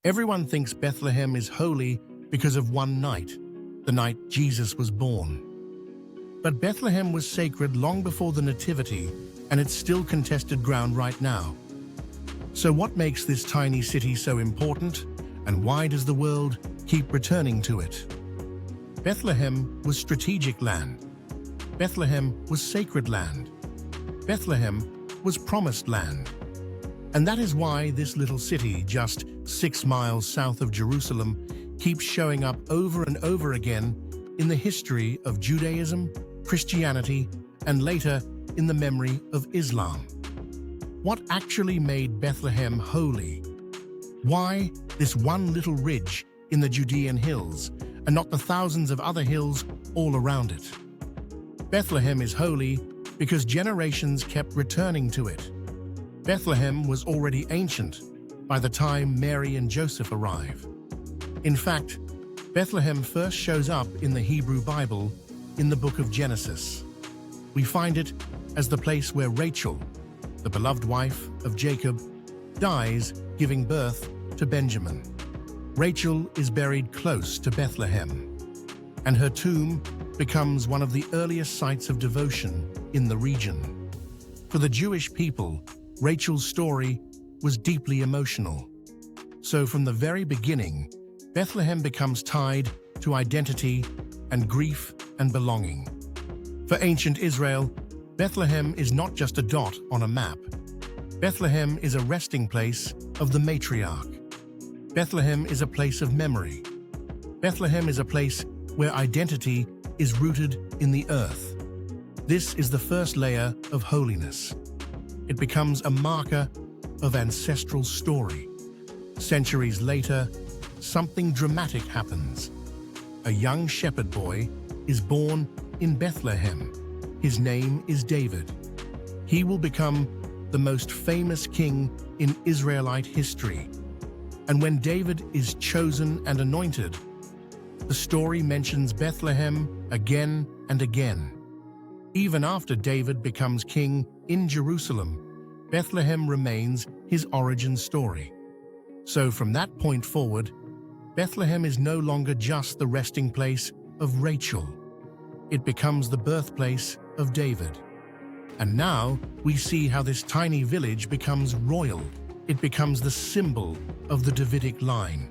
Everyone thinks Bethlehem is holy because of one night, the night Jesus was born. But Bethlehem was sacred long before the Nativity, and it's still contested ground right now. So what makes this tiny city so important, and why does the world keep returning to it? Bethlehem was strategic land. Bethlehem was sacred land. Bethlehem was promised land. And that is why this little city, just 6 miles south of Jerusalem, keeps showing up over and over again in the history of Judaism, Christianity, and later in the memory of Islam. What actually made Bethlehem holy? Why this one little ridge in the Judean hills and not the thousands of other hills all around it? Bethlehem is holy because generations kept returning to it. Bethlehem was already ancient by the time Mary and Joseph arrive. In fact, Bethlehem first shows up in the Hebrew Bible in the book of Genesis. We find it as the place where Rachel, the beloved wife of Jacob, dies giving birth to Benjamin. Rachel is buried close to Bethlehem, and her tomb becomes one of the earliest sites of devotion in the region. For the Jewish people, Rachel's story was deeply emotional. So from the very beginning, Bethlehem becomes tied to identity and grief and belonging. For ancient Israel, Bethlehem is not just a dot on a map. Bethlehem is a resting place of the matriarch. Bethlehem is a place of memory. Bethlehem is a place where identity is rooted in the earth. This is the first layer of holiness. It becomes a marker of ancestral story. Centuries later, something dramatic happens. A young shepherd boy is born in Bethlehem. His name is David. He will become the most famous king in Israelite history. And when David is chosen and anointed, the story mentions Bethlehem again and again. Even after David becomes king in Jerusalem, Bethlehem remains his origin story. So from that point forward, Bethlehem is no longer just the resting place of Rachel. It becomes the birthplace of David. And now we see how this tiny village becomes royal. It becomes the symbol of the Davidic line.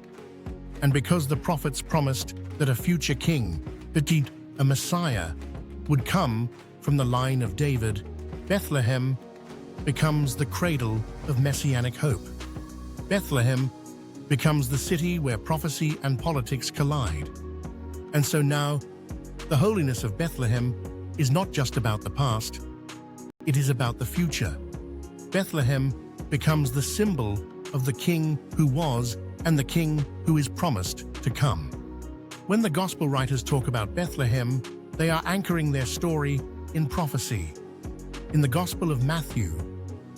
And because the prophets promised that a future king, a Messiah, would come from the line of David, Bethlehem becomes the cradle of Messianic hope. Bethlehem becomes the city where prophecy and politics collide. And so now, the holiness of Bethlehem is not just about the past, it is about the future. Bethlehem becomes the symbol of the king who was and the king who is promised to come. When the gospel writers talk about Bethlehem, they are anchoring their story in prophecy. In the Gospel of Matthew,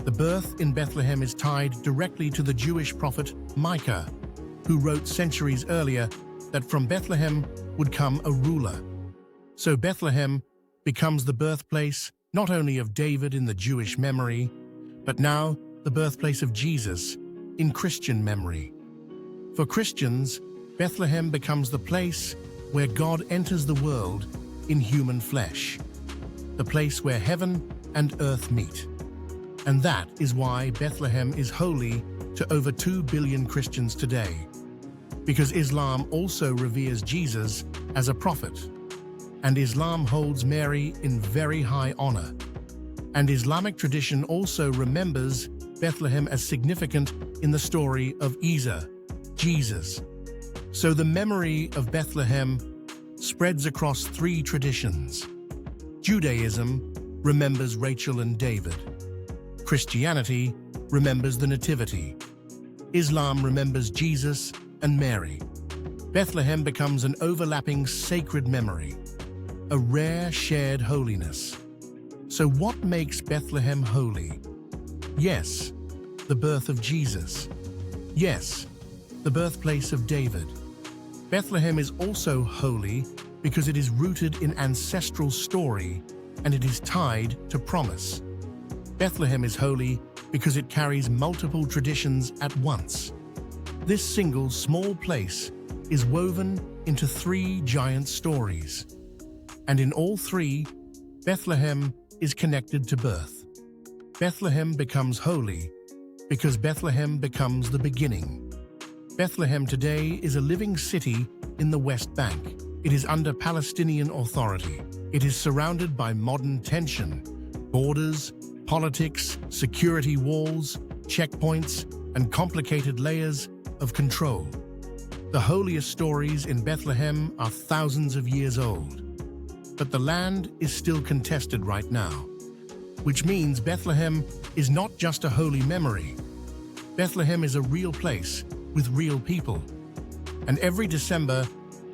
the birth in Bethlehem is tied directly to the Jewish prophet Micah, who wrote centuries earlier that from Bethlehem would come a ruler. So Bethlehem becomes the birthplace not only of David in the Jewish memory, but now the birthplace of Jesus in Christian memory. For Christians, Bethlehem becomes the place where God enters the world in human flesh, the place where heaven and earth meet. And that is why Bethlehem is holy to over 2 billion Christians today, because Islam also reveres Jesus as a prophet, and Islam holds Mary in very high honor. And Islamic tradition also remembers Bethlehem as significant in the story of Isa, Jesus. So the memory of Bethlehem spreads across 3 traditions. Judaism remembers Rachel and David. Christianity remembers the Nativity. Islam remembers Jesus and Mary. Bethlehem becomes an overlapping sacred memory, a rare shared holiness. So what makes Bethlehem holy? Yes, the birth of Jesus. Yes, the birthplace of David. Bethlehem is also holy because it is rooted in ancestral story and it is tied to promise. Bethlehem is holy because it carries multiple traditions at once. This single small place is woven into three giant stories. And in all three, Bethlehem is connected to birth. Bethlehem becomes holy because Bethlehem becomes the beginning. Bethlehem today is a living city in the West Bank. It is under Palestinian authority. It is surrounded by modern tension, borders, politics, security walls, checkpoints, and complicated layers of control. The holiest stories in Bethlehem are thousands of years old. But the land is still contested right now, which means Bethlehem is not just a holy memory. Bethlehem is a real place with real people. And every December,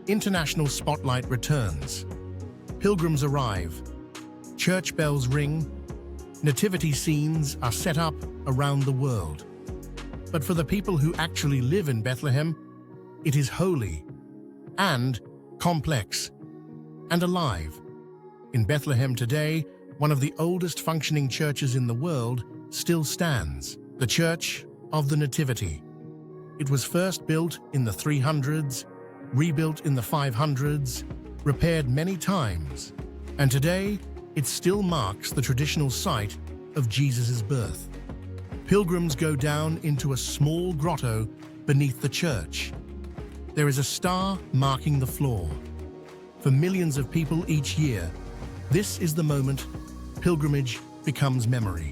international spotlight returns. Pilgrims arrive, church bells ring, nativity scenes are set up around the world. But for the people who actually live in Bethlehem, it is holy and complex and alive. In Bethlehem today, one of the oldest functioning churches in the world still stands, the Church of the Nativity. It was first built in the 300s, rebuilt in the 500s, repaired many times, and today it still marks the traditional site of Jesus' birth. Pilgrims go down into a small grotto beneath the church. There is a star marking the floor. For millions of people each year, this is the moment pilgrimage becomes memory.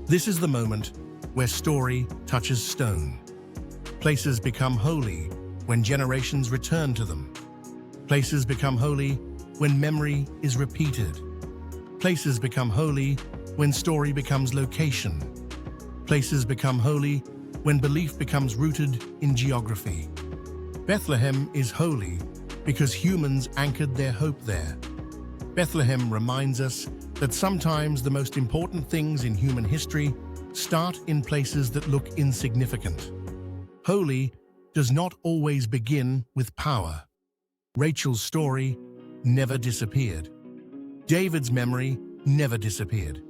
This is the moment where story touches stone. Places become holy when generations return to them. Places become holy when memory is repeated. Places become holy when story becomes location. Places become holy when belief becomes rooted in geography. Bethlehem is holy because humans anchored their hope there. Bethlehem reminds us that sometimes the most important things in human history start in places that look insignificant. Holy does not always begin with power. Rachel's story never disappeared. David's memory never disappeared.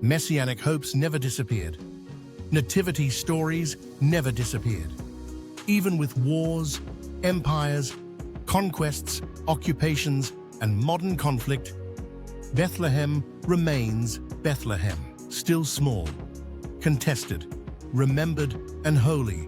Messianic hopes never disappeared. Nativity stories never disappeared. Even with wars, empires, conquests, occupations, and modern conflict, Bethlehem remains Bethlehem, still small, contested, remembered, and holy.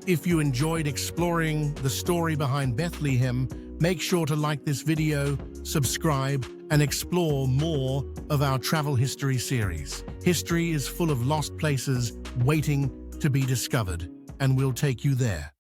If you enjoyed exploring the story behind Bethlehem, make sure to like this video, subscribe, and explore more of our travel history series. History is full of lost places waiting to be discovered, and we'll take you there.